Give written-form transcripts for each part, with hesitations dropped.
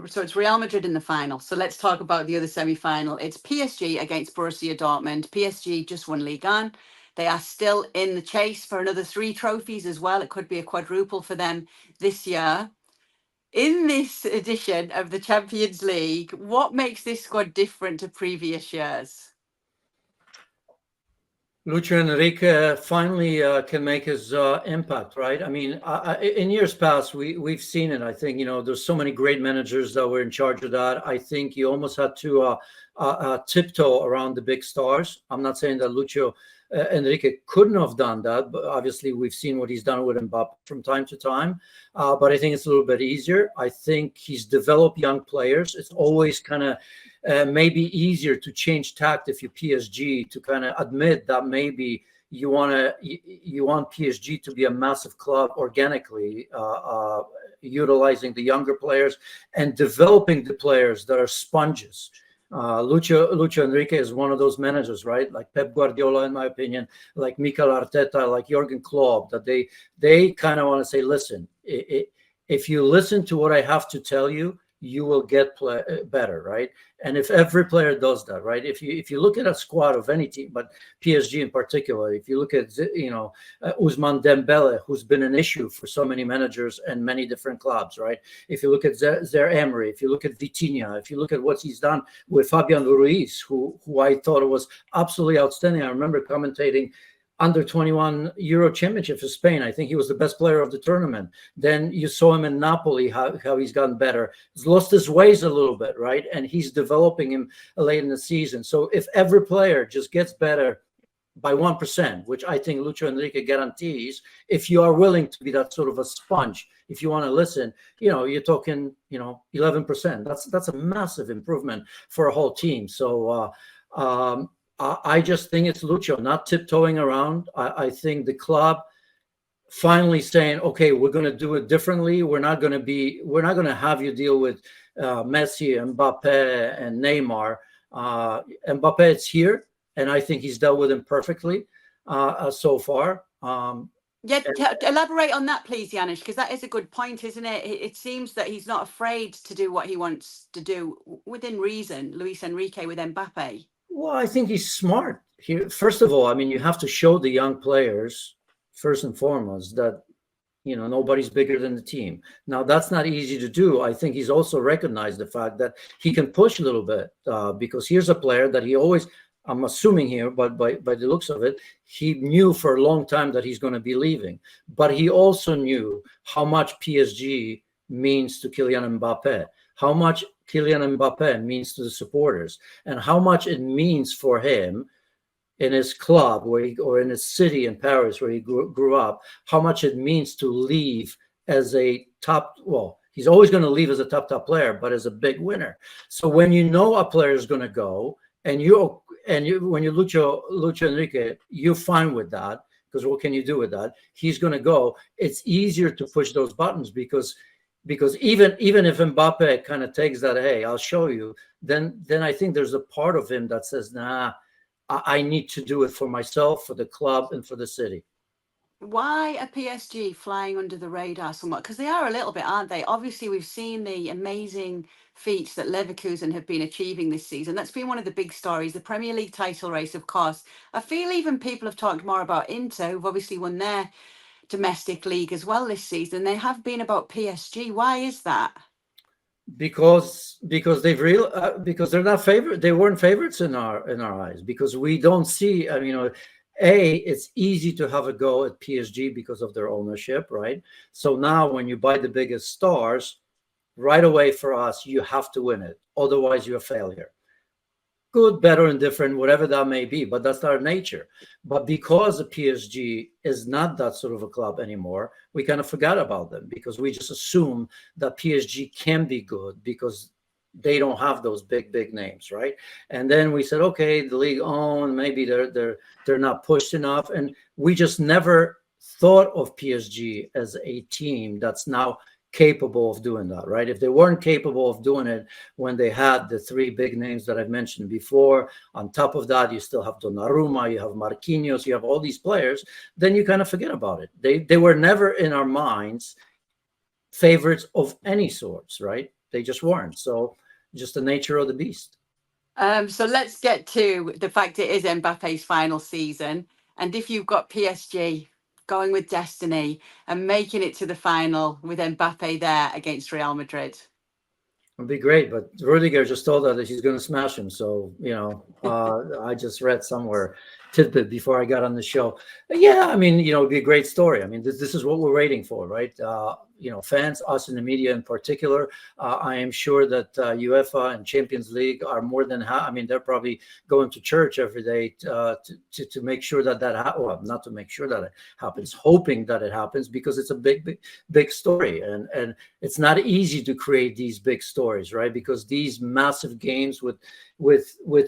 so it's Real Madrid in the final. So let's talk about the other semi-final. It's PSG against Borussia Dortmund. PSG just won Ligue 1. They are still in the chase for another 3 trophies as well. It could be a quadruple for them this year. In this edition of the Champions League, what makes this squad different to previous years? Luis Enrique finally can make his impact, right? I mean, in years past, we've seen it. I think, there's so many great managers that were in charge of that. I think you almost had to tiptoe around the big stars. I'm not saying that Luis Enrique couldn't have done that, but obviously we've seen what he's done with Mbappe from time to time. But I think it's a little bit easier. I think he's developed young players. It's always kind of maybe easier to change tact if you're PSG, to kind of admit that maybe you want PSG to be a massive club organically, utilizing the younger players and developing the players that are sponges. Luis Enrique is one of those managers, right? Like Pep Guardiola, in my opinion, like Mikel Arteta, like Jurgen Klopp, that they kind of want to say, listen, if you listen to what I have to tell you, you will get better, right? And if every player does that, right? If you look at a squad of any team, but PSG in particular, if you look at Ousmane Dembele, who's been an issue for so many managers and many different clubs, right? If you look at Zaire Emery, if you look at Vitinha, if you look at what he's done with Fabian Ruiz, who I thought was absolutely outstanding. I remember commentating under 21 Euro Championship for Spain. I think he was the best player of the tournament. Then you saw him in Napoli, how he's gotten better. He's lost his ways a little bit, right? And he's developing him late in the season. So if every player just gets better by 1%, which I think Luis Enrique guarantees, if you are willing to be that sort of a sponge, if you want to listen, you're talking, 11%. That's a massive improvement for a whole team. So, I just think it's Lucho not tiptoeing around. I think the club finally saying, okay, we're going to do it differently. We're not going to have you deal with Messi, Mbappe, and Neymar. Mbappe is here, and I think he's dealt with him perfectly so far. Elaborate on that, please, Janusz, because that is a good point, isn't it? It seems that he's not afraid to do what he wants to do within reason, Luis Enrique with Mbappe. Well, I think he's smart. First of all, I mean, you have to show the young players, first and foremost, that, nobody's bigger than the team. Now, that's not easy to do. I think he's also recognized the fact that he can push a little bit because here's a player that he always, I'm assuming here, but by the looks of it, he knew for a long time that he's going to be leaving. But he also knew how much PSG means to Kylian Mbappe, how much Kylian Mbappe means to the supporters, and how much it means for him in his club or in his city in Paris where he grew up, how much it means to leave as a top, he's always going to leave as a top player, but as a big winner. So when you know a player is going to go, when you Luis Enrique, you're fine with that, because what can you do with that? He's going to go. It's easier to push those buttons because even if Mbappe kind of takes that, hey, I'll show you, then I think there's a part of him that says, nah, I need to do it for myself, for the club, and for the city. Why are PSG flying under the radar somewhat? Because they are a little bit, aren't they? Obviously, we've seen the amazing feats that Leverkusen have been achieving this season. That's been one of the big stories. The Premier League title race, of course. I feel even people have talked more about Inter, who've obviously won their domestic league as well this season. They have been about PSG. Why is that? Because because they're not favorite. They weren't favorites in our eyes, because we don't see. It's easy to have a go at PSG because of their ownership, right? So now when you buy the biggest stars, right away for us, you have to win it. Otherwise, you're a failure. Good, better, indifferent, whatever that may be, but that's our nature. But because the PSG is not that sort of a club anymore, we kind of forgot about them, because we just assume that PSG can be good because they don't have those big names, right? And then we said, okay, the league own, maybe they're not pushed enough, and we just never thought of PSG as a team that's now capable of doing that, right? If they weren't capable of doing it when they had the 3 big names that I've mentioned before, on top of that, you still have Donnarumma, you have Marquinhos, you have all these players, then you kind of forget about it. They were never in our minds favorites of any sorts, right? they just weren't. So just the nature of the beast. So let's get to the fact it is Mbappe's final season. And if you've got PSG going with destiny and making it to the final with Mbappe there against Real Madrid. It'd be great, but Rudiger just told us that he's going to smash him. So, I just read somewhere tidbit before I got on the show. But yeah, I mean, it'd be a great story. I mean, this is what we're waiting for, right? Fans, us in the media in particular. I am sure that UEFA and Champions League are more than they're probably going to church every day to make sure that well, not to make sure that it happens, hoping that it happens, because it's a big story, and it's not easy to create these big stories, right? Because these massive games with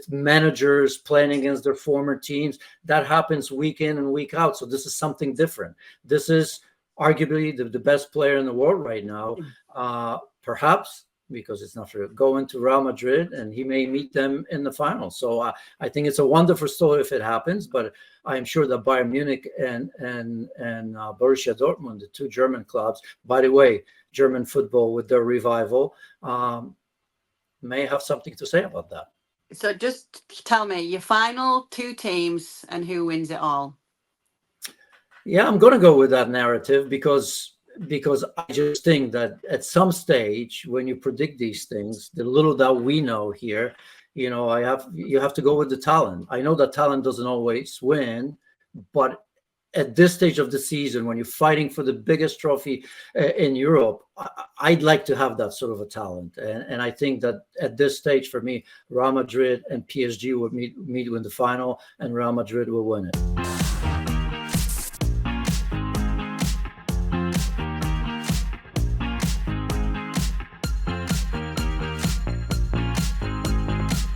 managers playing against their former teams, that happens week in and week out. So this is something different. This is arguably the best player in the world right now, perhaps because it's not for going to Real Madrid, and he may meet them in the final. So I think it's a wonderful story if it happens, but I am sure that Bayern Munich and Borussia Dortmund, the two German clubs, by the way, German football with their revival, may have something to say about that. So just tell me your final two teams and who wins it all. Yeah, I'm going to go with that narrative because I just think that at some stage when you predict these things, the little that we know here, you have to go with the talent. I know that talent doesn't always win, but at this stage of the season, when you're fighting for the biggest trophy in Europe, I'd like to have that sort of a talent. And I think that at this stage, for me, Real Madrid and PSG would meet in the final, and Real Madrid will win it.